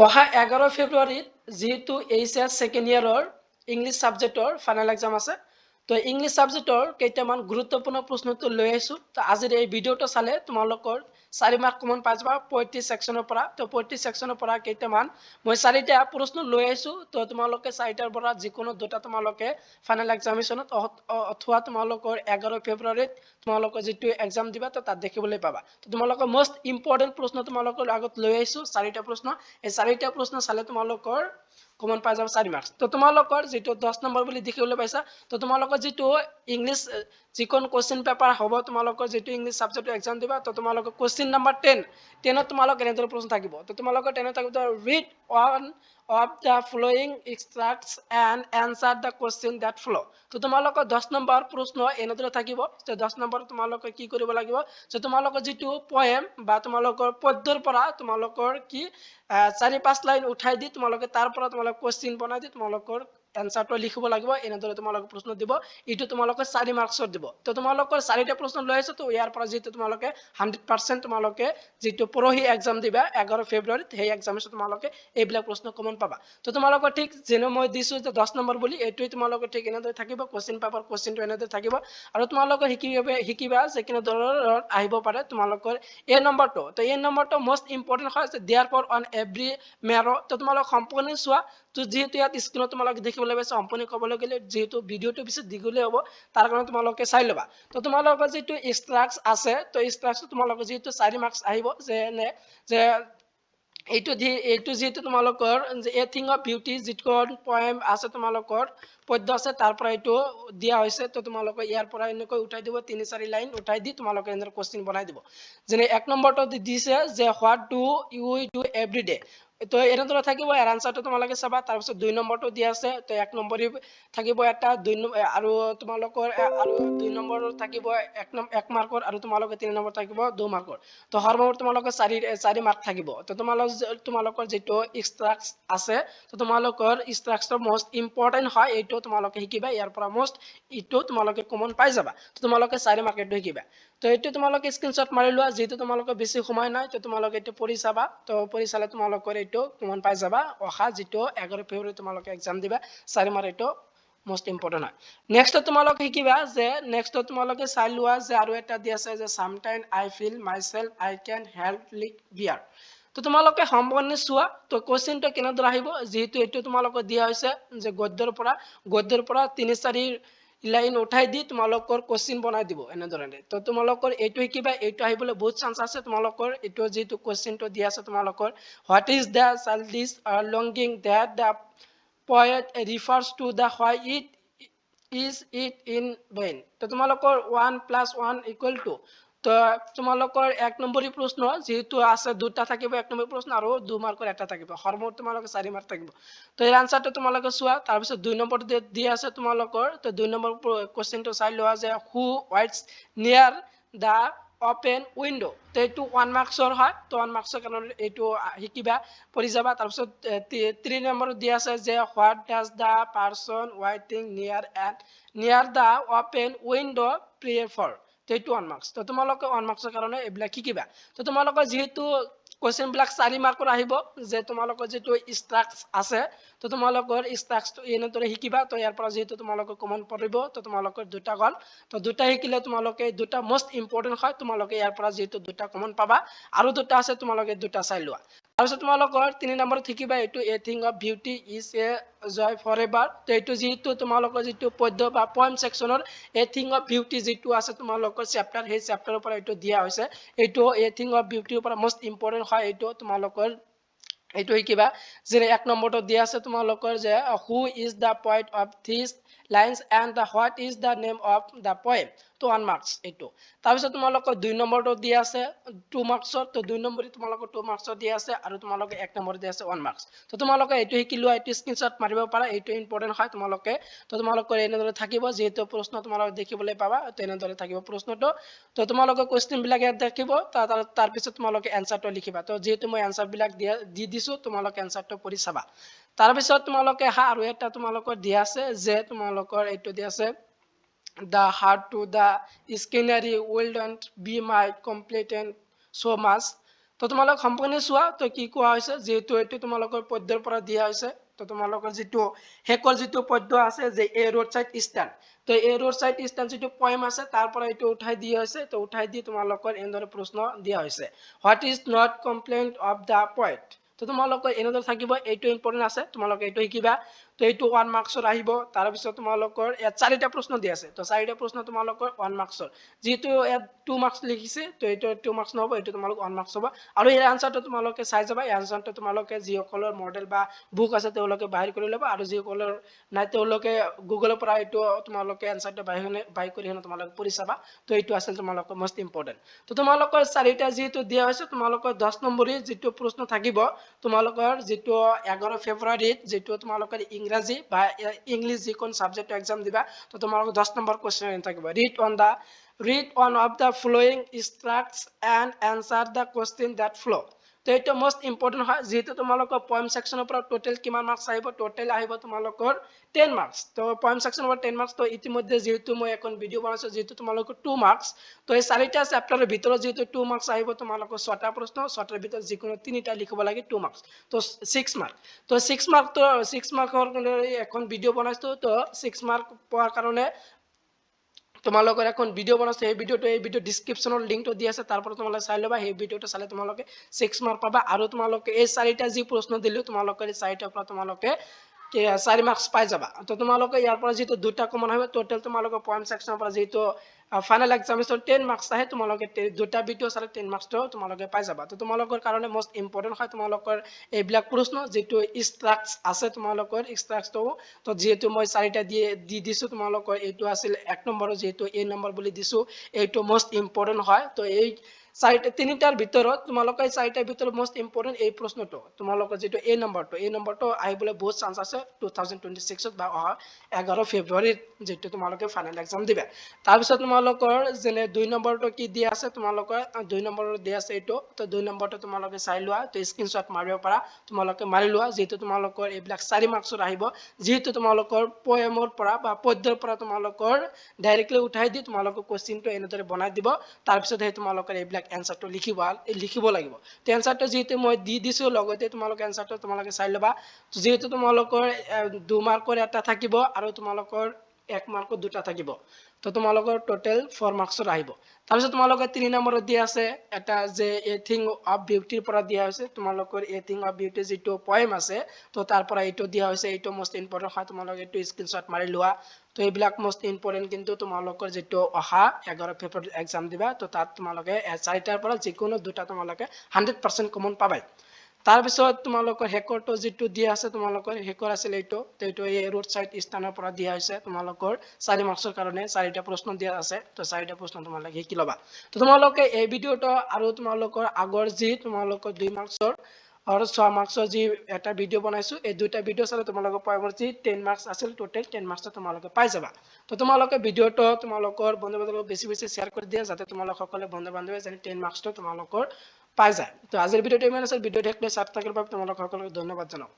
অহা 11 ফেব্ৰুৱাৰীত যেহেতু এইচএছ সেকেন্ড ইয়াৰৰ ইংলিছ সাবজেক্টৰ ফাইনাল এক্সাম আছে তো ইংলিছ সাবজেক্টৰ কেইটামান গুৰুত্বপূৰ্ণ প্ৰশ্নটো লৈ আহিছো তো আজিৰ এই ভিডিঅটো চালে তোমালোকৰ 4 মাৰ্ক কমন পাই যাবা 35 সেকশনৰ পৰা তো 35 সেকশনৰ পৰা কেইটামান মই 4টা প্ৰশ্ন লৈ আহিছো তো তোমালোকে 4টাৰ পৰা যিকোনো দুটা তোমালোকে ফাইনাল এক্সামিনেশনত অথবা তোমালোকৰ 11 ফেব্ৰুৱাৰীত তোমালোকৰ যেটো এক্সাম দিবা তো তাত দেখিবলৈ পাবা তো তোমালোকৰ মোস্ট ইম্পৰ্টেন্ট প্ৰশ্ন তোমালোকৰ আগত লৈ আহিছো 4টা প্ৰশ্ন এই 4টা প্ৰশ্ন চালে তোমালোকৰ কমন পাই যাব 4 মাৰ্কস তো তোমালোকৰ যেটো 10 নম্বৰ বুলি দেখিবলৈ পাইছা তো তোমালোকৰ যেটো ইংলিছ যিকোন কোশ্চেন পেপাৰ হ'ব তোমালোকৰ যেটো ইংলিছ সাবজেক্ট এক্সাম দিবা তো তোমালোকৰ কোশ্চেন নম্বৰ 10 10ত তোমালোকৰ এনেদৰে প্ৰশ্ন থাকিব তো তোমালোকৰ 10ত থাকিব read one of the following extracts and answer the question that follow তো তোমালোকৰ 10 নম্বৰ প্ৰশ্ন এনেদৰে থাকিব তো 10 নম্বৰ তোমালোকে কি কৰিব লাগিব যে তোমালোকৰ যেটো পোয়েম বা তোমালোকৰ পদ্যৰ পৰা তোমালোকৰ কি 4-5 লাইন উঠাই দি তোমালোকে তাৰ পৰা তোমালোক কোশ্চেন বনাই দি তোমালোকৰ এনসাৰটো লিখিব লাগিব এনেদৰে তোমালোক প্ৰশ্ন দিব ইটো তোমালোকে 4 মাৰ্কসৰ দিব তো তোমালোকৰ 4টা প্ৰশ্ন লৈ আছে তো ইয়াৰ পৰা যেটো তোমালোকে 100% তোমালোকে যেটো পৰহি এক্সাম দিবা 11 ফেব্ৰুৱাৰীত সেই এক্সামত তোমালোকে এইবিলাক প্ৰশ্ন কমন পাবা তো তোমালোকৰ ঠিক যেনে মই দিছো যে 10 নম্বৰ বুলি এটোই তোমালোকৰ ঠিক এনেদৰে থাকিব কোশ্চেন পেপাৰ কোশ্চেনটো এনেদৰে থাকিব আৰু তোমালোকৰ শিকিবা যে কিনে ধৰণৰ আহিব পাৰে তোমালোকৰ এই নম্বৰটো তো এই নম্বৰটো মোস্ট ইম্পৰ্টেন্ট হয় যে দেয়াৰ ফৰ অন এভৰি মেৰো তো তোমালোক সম্পূৰ্ণ চোৱা তো যেহেতু ইয়াত স্ক্ৰীনত তোমালোক দেখিবলৈ পাইছা সম্পূৰ্ণ ক'বলৈ গ'লে যেহেতু ভিডিওটো পিছত দীঘলীয়া হ'ব তাৰ কাৰণে তোমালোকে চাই ল'বা তো তোমালোকৰ যেটো স্ট্ৰাকচাৰ আছে তো স্ট্ৰাকচাৰ তোমালোকৰ যেটো 4 মাৰ্কস আহিব যে এইটো যেটো তোমালোকৰ যে এ থিং অফ বিউটি যেটো পোয়েম আছে তোমালোকৰ পদ্য আছে তাৰ পৰা এইটো দিয়া হৈছে তো তোমালোকে ইয়াৰ পৰা এনেকৈ উঠাই দিব 3-4 লাইন উঠাই দি তোমালোকে এনে কোশ্চেন বনাই দিব যেনে এক নম্বৰটো দিছে যে what do you do every day তো এনেদৰে থাকিব এৰ আনসাৰটো তোমালোকে চাবা তাৰ পিছত 2 নম্বৰটো দিয়া আছে তো 1 নম্বৰি থাকিব এটা 2 আৰু তোমালোকৰ আৰু 2 নম্বৰ থাকিব 1 মাৰ্কৰ আৰু তোমালোকে 3 নম্বৰ থাকিব 2 মাৰ্কৰ তো হৰমোৰ তোমালোকৰ 4 মাৰ্ক থাকিব তো তোমালোকৰ যেটো স্ট্ৰাকচাৰ আছে তো তোমালোকৰ স্ট্ৰাকচাৰ মোস্ট ইম্পৰ্টেন্ট হয় এইটো তোমালোকে শিকিবা ইয়াৰ পৰা মোস্ট ইটো তোমালোকে কমন পাই যাবা তো তোমালোকে 4 মাৰ্ক এটো শিকিবা তো এইটো তোমালোকে স্ক্ৰিনশ্বট মাৰি লোৱা যেটো তোমালোকে বেছি সময় নাই তো তোমালোকে এটো পঢ়ি চাবা তো পঢ়ি চালে তোমালোকৰ এটো কমন পাই যাবা অহা যেটো 11 ফেব্ৰুৱাৰী তোমালোকে এক্সাম দিবা 4 মাৰ্ক এটো মোস্ট ইম্পৰ্টেন্ট হয় নেক্সট তোমালোকে শিকিবা যে নেক্সট তোমালোকে চাই লোৱা যে আৰু এটা দি আছে যে sometime I feel myself I can help like bear তো তোমালোকে সম্পূৰ্ণ চোৱা তো কোশ্চেনটো কেনেদৰে আহিব যেহেতু এটো তোমালোকে দিয়া হৈছে যে গদ্যৰ পৰা 3-4 লাইন উঠাই দি তোমালোকৰ কোশ্চেন বনাই দিব এনেদৰে তো তোমালোকৰ এটো শিকিবা এটো আহিবলৈ বহুত চান্স আছে তোমালোকৰ এটো যেটো কোশ্চেনটো দিয়া আছে তোমালোকৰ what is the childish longing that the poet refers to the why it is it in vain তো তোমালোকৰ 1 + 1 = 2 তো তোমালোকৰ 1 নম্বৰী প্ৰশ্ন যেহেতু আছে দুটা থাকিব 1 নম্বৰ প্ৰশ্ন আৰু 2 মাৰ্কৰ এটা থাকিব হৰমোৰ তোমালোকৰ 4 মাৰ্ক থাকিব তো এই আনসাৰটো তোমালোকে চোৱা তাৰ পিছত 2 নম্বৰ দিয়া আছে তোমালোকৰ তো 2 নম্বৰ কোশ্চেনটো চাই লোৱা যে হু waits near the open window তো এটো 1 মাৰ্কসৰ হয় তো 1 মাৰ্কসৰ কাৰণে এটো শিকিবা পঢ়ি যাবা তাৰ পিছত 3 নম্বৰ দিয়া আছে যে what does the person waiting near the open window pray for তো এটো 1 মাৰ্কস তো তোমালোকে 1 মাৰ্কসৰ কাৰণে এইবিলাক শিকিবা তো তোমালোকৰ যেহেতু কোশ্চেন বিলাক 4 মাৰ্কৰ আহিব যে তোমালোকৰ যেটো স্ট্ৰাকচাৰ আছে তো তোমালোকৰ স্ট্ৰাকচাৰটো এনেদৰে শিকিবা তো ইয়াৰ পৰা যেহেতু তোমালোকৰ কমন পৰিব তো তোমালোকৰ দুটা গল তো দুটা শিকিলে তোমালোকে দুটা মোস্ট ইম্পৰ্টেন্ট হয় তোমালোকে ইয়াৰ পৰা যেহেতু দুটা কমন পাবা আৰু দুটা আছে তোমালোকে দুটা চাই লোৱা তাৰপিছত তোমালোকৰ 3 নম্বৰ শিকিবা এটো a thing of beauty is a joy forever তো এটো যেহেতু তোমালোকৰ যেটো পদ্য বা পোয়েম সেকশনৰ এ থিং অফ বিউটি যেটো আছে তোমালোকৰ চেপ্টাৰ সেই চেপ্টাৰৰ পৰা এটো দিয়া হৈছে এটো এ থিং অফ বিউটিৰ পৰা মোস্ট ইম্পৰ্টেন্ট হয় এটো তোমালোকৰ এটো শিকিবা যে 1 নম্বৰটো দিয়া আছে তোমালোকৰ যে who is the poet of this lines and the what is the name of the poem তো 1 মাৰ্কস এটো তাৰপিছত তোমালোকৰ 2 নম্বৰটো দিয়া আছে 2 মাৰ্কসৰ তো 2 নম্বৰী তোমালোকৰ 2 মাৰ্কসৰ দিয়া আছে আৰু তোমালোকে 1 নম্বৰ দিয়া আছে 1 মাৰ্কস তো তোমালোকে এটো শিকিলোৱা এটো স্ক্ৰিনশ্বট মাৰিব পাৰা এটো ইম্পৰ্টেন্ট হয় তোমালোকে তো তোমালোকৰ এনেদৰে থাকিব যেহেতু প্ৰশ্ন তোমালোকে দেখিবলৈ পাবা তো এনেদৰে থাকিব প্ৰশ্নটো তো তোমালোকে কোশ্চেন বিলাক ইয়াত দেখিব তাৰ পিছত তোমালোকে এনসাৰটো লিখিবা তো যেহেতু মই এনসাৰ বিলাক দি দিছো তোমালোকে এনসাৰটো পঢ়ি চাবা তাৰ পিছত তোমালোকে আৰু এটা তোমালোকৰ দিয়া আছে যে তোমালোকৰ এটো দিয়া আছে the heart to the scenery wouldn't be my complaint so much তো তোমালোক সম্পূৰ্ণ চোৱা তো কি কোৱা হৈছে যেহেতু এটো তোমালোকৰ পদ্যৰ পৰা দিয়া হৈছে তো তোমালোকৰ যেটো হেকৰ যেটো পদ্য আছে যে এ ৰোড সাইড স্ট্যান্ড তো এ ৰোড সাইড স্ট্যান্ড যেটো পয়েম আছে তাৰ পৰা এটো উঠাই দিয়া হৈছে তো উঠাই দি তোমালোকৰ এনেদৰে প্ৰশ্ন দিয়া হৈছে what is not complaint of the poet তো তোমালোকৰ এনেদৰে থাকিব এইটো ইম্পৰ্টেন্ট আছে তোমালোকে এইটো শিকিবা তো এইটো 1 মাৰ্কছৰ আহিব তাৰ পিছত তোমালোকৰ ইয়াত চাৰিটা প্ৰশ্ন দিয়া আছে তো চাৰিটা প্ৰশ্ন তোমালোকৰ 1 মাৰ্কছৰ যেহেতু ইয়াত 2 মাৰ্কছ লিখিছে তো এইটো 2 মাৰ্কছ নহব এইটো তোমালোক 1 মাৰ্কছ হ'ব আৰু এই আনসাৰটো তোমালোকে চাই যাবা এই আনসাৰটো তোমালোকে যিসকলৰ মডেল বা বুক আছে তেওঁলোকে বাহিৰ কৰি ল'বা আৰু যিসকলৰ নাই তেওঁলোকে গুগলৰ পৰা এইটো তোমালোকে আনসাৰটো বাহিৰ কৰি হেনে তোমালোকে পঢ়ি চাবা তো এইটো আছিল তোমালোকৰ মোস্ট ইম্পৰ্টেন্ট তো তোমালোকৰ চাৰিটা যেহেতু দিয়া হৈছে তোমালোকৰ 10 নম্বৰী যেটো প্ৰশ্ন থাকিব তোমালোকৰ যেটো 11 ফেব্ৰুৱাৰীত যেটো তোমালোকৰ ইংৰাজী বা ইংলিশ যিকোন সাবজেক্ট এক্সাম দিবা তো তোমালোকৰ 10 নম্বৰ কোৱেশ্চন থাকিব read one of the following extracts and answer the question that flow তো এটা মোস্ট ইম্পৰ্টেন্ট হয় যেহেতু তোমালোকৰ পয়েম সেকশনৰ পৰা টোটাল কিমান মাৰ্কস আহিব টোটাল আহিব তোমালোকৰ 10 মাৰ্কস তো পয়েম সেকশনৰ পৰা 10 মাৰ্কস তো ইতিমধ্যে যেহেতু মই এখন ভিডিও বনাইছো যেহেতু তোমালোকৰ 2 মাৰ্কস তো এই চাৰিটা চেপ্টাৰৰ ভিতৰত যেহেতু 2 মাৰ্কস আহিব তোমালোকৰ 6টা প্ৰশ্ন 6টাৰ ভিতৰত যিকোনো 3টা লিখিব লাগে 2 মাৰ্কস তো 6 মাৰ্ক তো 6 মাৰ্ক তো 6 মাৰ্কৰ এখন ভিডিও বনাইছো তো 6 মাৰ্ক পোৱাৰ কাৰণে তোমালোকৰ এখন ভিডিও বনাইছে এই ভিডিও ডেসক্ৰিপচনৰ লিংকটো দি আছে তাৰ পৰা তোমালোকে চাই লবা এই ভিডিওটো চালে তোমালোকে 6 মাৰ্ক পাবা আৰু তোমালোকে এই চাৰিটা যি প্ৰশ্ন দিলো তোমালোকে এই চাৰিটাৰ পৰা তোমালোকে 4 মাৰ্কস পাই যাবা তো তোমালোকে ইয়াৰ পৰা যেটো দুটা কমন হবে টোটাল তোমালোকে পয়েম সেকশনৰ পৰা যেটো ফাইনাল এক্সামিনেশন 10 মাৰ্কস আহে তোমালোকে দুটা ভিডিও চালে 10 মাৰ্কসটো তোমালোকে পাই যাবা তো তোমালোকৰ কাৰণে মোস্ট ইম্পৰ্টেন্ট হয় তোমালোকৰ এইবিলাক প্ৰশ্ন যেটো স্ট্ৰাকচাৰ আছে তোমালোকৰ স্ট্ৰাকচাৰটো তো যেহেতু মই চাৰিটা দি দিছো তোমালোকৰ এইটো আছিল 1 নম্বৰ যেটো এ নম্বৰ বুলি দিছো এইটো মোস্ট ইম্পৰ্টেন্ট হয় তো এই চাৰিটা তিনিটাৰ ভিতৰত তোমালোকে চাৰিটাৰ ভিতৰত মোস্ট ইম্পৰ্টেন্ট এই প্ৰশ্নটো তোমালোকৰ যেটো এ নম্বৰটো আহিবলৈ বহুত চান্স আছে 2026 ত বা 11 ফেব্ৰুৱাৰীত যেটো তোমালোকে ফাইনাল এক্সাম দিবা তাৰ পিছত তোমালোকৰ যেনে 2 নম্বৰটো কি দিয়া আছে তোমালোকৰ 2 নম্বৰৰ দিয়া আছে এইটো তো 2 নম্বৰটো তোমালোকে চাই লোৱা তো স্ক্ৰিনশ্বট মাৰিব পাৰা তোমালোকে মাৰি লোৱা যেটো তোমালোকৰ এইবিলাক 4 মাৰ্কছৰ আহিব যেটো তোমালোকৰ পয়েমৰ পৰা বা পদ্যৰ পৰা তোমালোকৰ ডাইৰেক্টলি উঠাই দি তোমালোকৰ কোৱেশ্চনটো এনেদৰে বনাই দিব তাৰ পিছত হে তোমালোকৰ এইবিলাক এনসাৰটো লিখিব লাগিব তে এনসাৰটো যেটো মই দি দিছো লগতে তোমালোকে এনসাৰটো তোমালোকে চাই লবা যেটো তোমালোকৰ 2 মাৰ্কৰ এটা থাকিব আৰু তোমালোকৰ 1 মাৰ্কৰ দুটা থাকিব তো তোমালোকৰ টোটাল 4 মাৰ্কছৰ আহিব তাৰ পিছত তোমালোকৰ 3 নম্বৰত দিয়া আছে এটা যে এ থিং অফ বিউটিৰ পৰা দিয়া হৈছে তোমালোকৰ এ থিং অফ বিউটি যেটো পয়েম আছে তো তাৰ পৰা এইটো দিয়া হৈছে এইটো মোস্ট ইম্পৰ্টেন্ট হয় তোমালোকে এইটো স্ক্ৰিনশ্বট মাৰি লোৱা তো এইবিলাক মোস্ট ইম্পৰ্টেন্ট কিন্তু তোমালোকৰ যেটো অহা 11 ফেব্ৰুৱাৰীত এক্সাম দিবা তো তাত তোমালোকে চাৰিটাৰ পৰা যিকোনো দুটা তোমালোকে 100% কমন পাবাই তাৰ পিছত তোমালোকৰ হেকৰটো যেটো দিয়া আছে তোমালোকৰ হেকৰ আছিল এইটো তো এইটো এই ৰোড সাইড স্থানৰ পৰা দিয়া হৈছে তোমালোকৰ 4 মাৰ্কছৰ কাৰণে চাৰিটা প্ৰশ্ন দিয়া আছে তো চাৰিটা প্ৰশ্ন তোমালোকে শিকি লবা তো তোমালোকে এই ভিডিওটো আৰু তোমালোকৰ আগৰ যি তোমালোকৰ 2 মাৰ্কছৰ আৰু 6 মাৰ্কছৰ যি এটা ভিডিও বনাইছো এই দুটা ভিডিও চালে তোমালোকৰ পয়েমৰ যি 10 মাৰ্কছ আছিল টোটাল 10 মাৰ্কছ তোমালোকে পাই যাবা তো তোমালোকে ভিডিওটো তোমালোকৰ বন্ধু-বান্ধৱক বেছি শ্বেয়াৰ কৰি দিয়া যাতে তোমালোক সকলে বন্ধু-বান্ধৱে জানি 10 মাৰ্কছটো তোমালোকৰ পাই যায় তো আজিৰ ভিডিওটো ইমান আছিল ভিডিও দেখলে সাবস্ক্ৰাইব কৰি তোমালোক সকলক ধন্যবাদ জনাও